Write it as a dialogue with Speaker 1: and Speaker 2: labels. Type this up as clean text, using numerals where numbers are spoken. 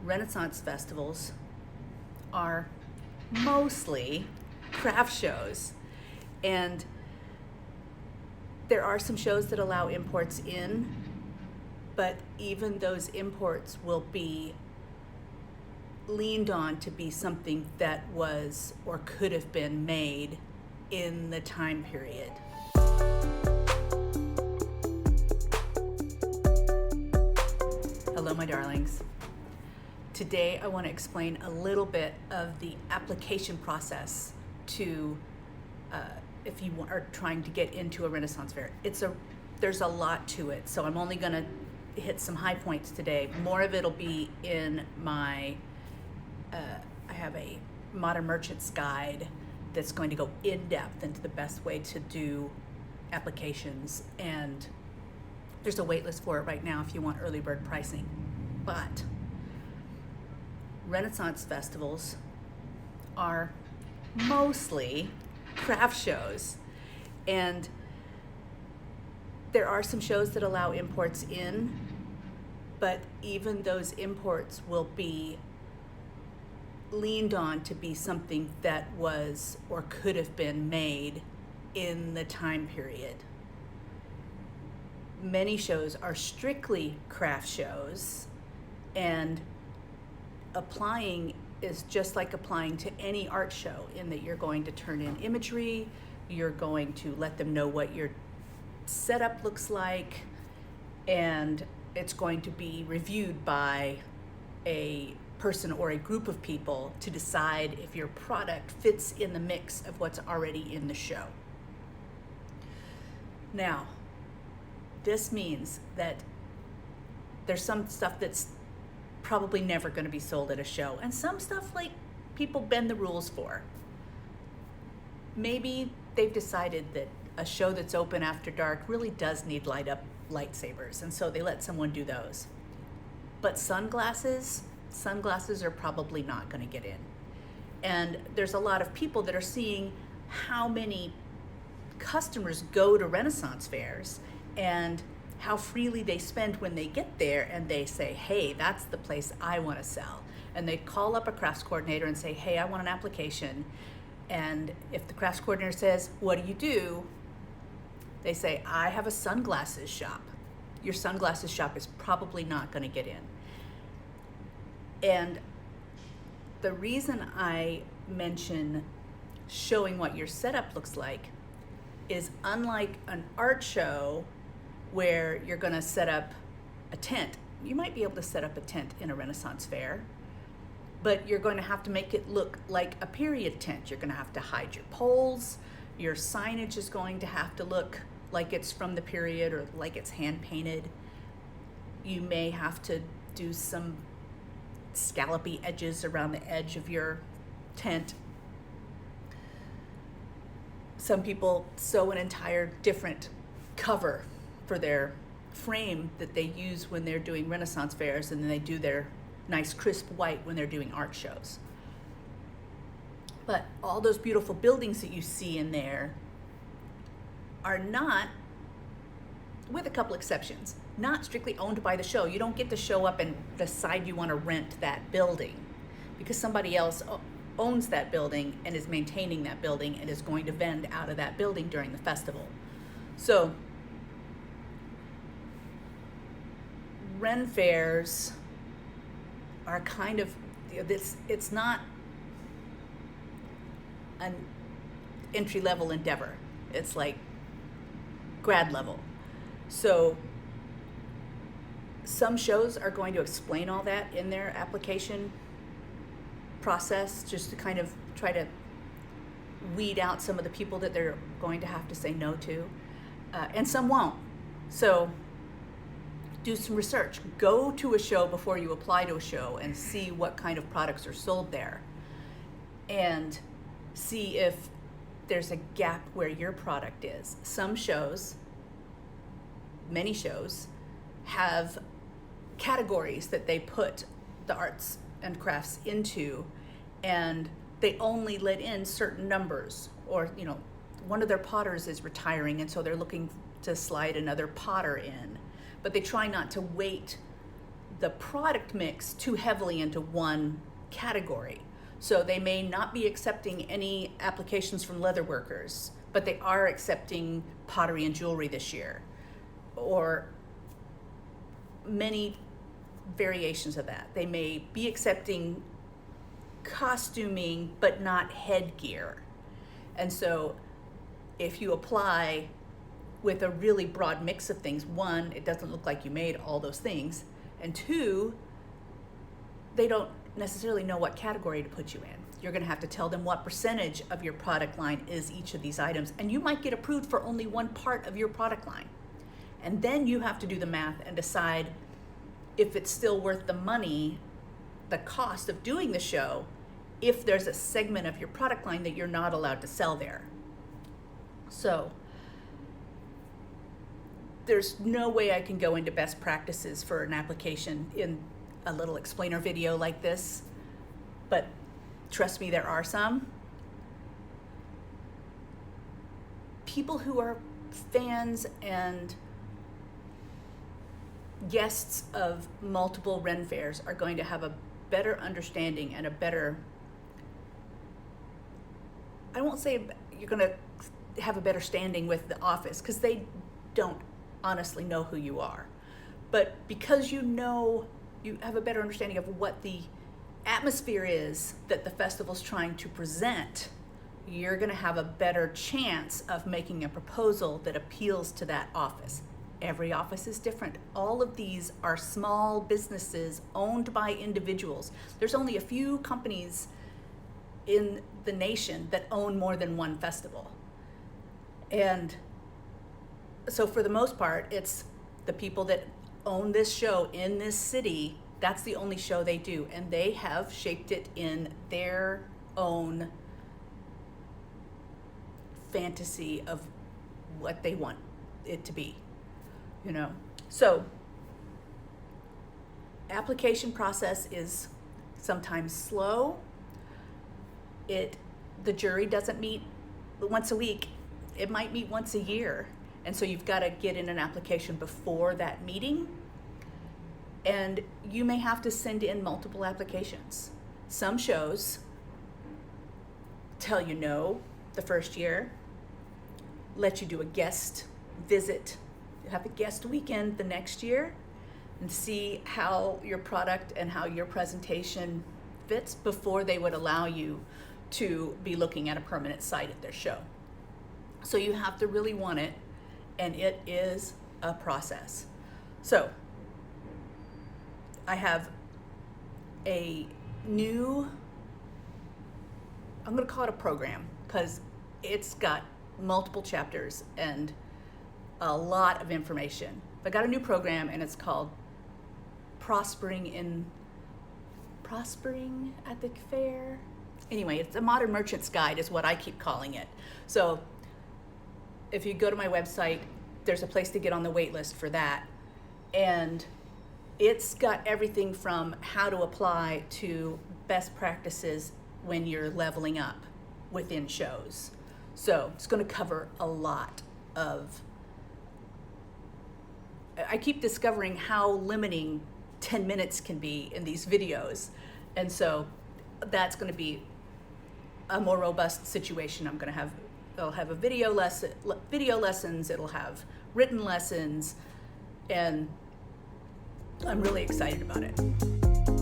Speaker 1: Renaissance festivals are mostly craft shows, and there are some shows that allow imports in, but even those imports will be leaned on to be something that was or could have been made in the time period. Hello, my darlings. Today I want to explain a little bit of the application process to if you are trying to get into a Renaissance fair. There's a lot to it, so I'm only going to hit some high points today. More of it'll be in my I have a Modern Merchant's Guide that's going to go in depth into the best way to do applications, and there's a wait list for it right now if you want early bird pricing. But Renaissance festivals are mostly craft shows, and there are some shows that allow imports in, but even those imports will be leaned on to be something that was or could have been made in the time period. Many shows are strictly craft shows, and applying is just like applying to any art show, in that you're going to turn in imagery, you're going to let them know what your setup looks like, and it's going to be reviewed by a person or a group of people to decide if your product fits in the mix of what's already in the show. Now, this means that there's some stuff that's probably never going to be sold at a show, and some stuff like people bend the rules for. Maybe they've decided that a show that's open after dark really does need light up lightsabers, and so they let someone do those. But sunglasses are probably not going to get in. And there's a lot of people that are seeing how many customers go to Renaissance fairs and how freely they spend when they get there, and they say, hey, that's the place I want to sell. And they call up a crafts coordinator and say, hey, I want an application. And if the crafts coordinator says, what do? They say, I have a sunglasses shop. Your sunglasses shop is probably not going to get in. And the reason I mention showing what your setup looks like is, unlike an art show where you're going to set up a tent, you might be able to set up a tent in a Renaissance fair, but you're going to have to make it look like a period tent. You're going to have to hide your poles. Your signage is going to have to look like it's from the period or like it's hand painted. You may have to do some scallopy edges around the edge of your tent. Some people sew an entire different cover for their frame that they use when they're doing Renaissance fairs, and then they do their nice crisp white when they're doing art shows. But all those beautiful buildings that you see in there are not, with a couple exceptions, not strictly owned by the show. You don't get to show up and decide you want to rent that building, because somebody else owns that building and is maintaining that building and is going to vend out of that building during the festival. So Renfaires are kind of, it's not an entry-level endeavor. It's like grad level. So some shows are going to explain all that in their application process, just to kind of try to weed out some of the people that they're going to have to say no to, and some won't. So do some research. Go to a show before you apply to a show and see what kind of products are sold there, and see if there's a gap where your product is. Some shows, many shows, have categories that they put the arts and crafts into, and they only let in certain numbers, or one of their potters is retiring, and so they're looking to slide another potter in, but they try not to weight the product mix too heavily into one category. So they may not be accepting any applications from leather workers, but they are accepting pottery and jewelry this year, or many variations of that. They may be accepting costuming, but not headgear. And so if you apply with a really broad mix of things, one, it doesn't look like you made all those things, and two, they don't necessarily know what category to put you in. You're going to have to tell them what percentage of your product line is each of these items, and you might get approved for only one part of your product line. And then you have to do the math and decide if it's still worth the money, the cost of doing the show, if there's a segment of your product line that you're not allowed to sell there. So there's no way I can go into best practices for an application in a little explainer video like this, but trust me, there are some. People who are fans and guests of multiple Renfaires are going to have a better understanding and a better, I won't say you're going to have a better standing with the office, because they don't honestly know who you are. But because you know, you have a better understanding of what the atmosphere is that the festival's trying to present, you're going to have a better chance of making a proposal that appeals to that office. Every office is different. All of these are small businesses owned by individuals. There's only a few companies in the nation that own more than one festival. And so for the most part, it's the people that own this show in this city. That's the only show they do, and they have shaped it in their own fantasy of what they want it to be, you know. So application process is sometimes slow. The jury doesn't meet once a week. It might meet once a year. And so you've got to get in an application before that meeting. And you may have to send in multiple applications. Some shows tell you no the first year, let you do a guest visit, you have a guest weekend the next year, and see how your product and how your presentation fits before they would allow you to be looking at a permanent site at their show. So you have to really want it, and it is a process. So I have a new, I'm going to call it a program, because it's got multiple chapters and a lot of information. I got a new program, and it's called Prospering at the Fair. Anyway, it's a Modern Merchant's Guide is what I keep calling it. So if you go to my website, there's a place to get on the wait list for that. And it's got everything from how to apply to best practices when you're leveling up within shows. So it's going to cover a lot of, I keep discovering how limiting 10 minutes can be in these videos. And so that's going to be a more robust situation. I'll have a video lessons, it'll have written lessons, and I'm really excited about it.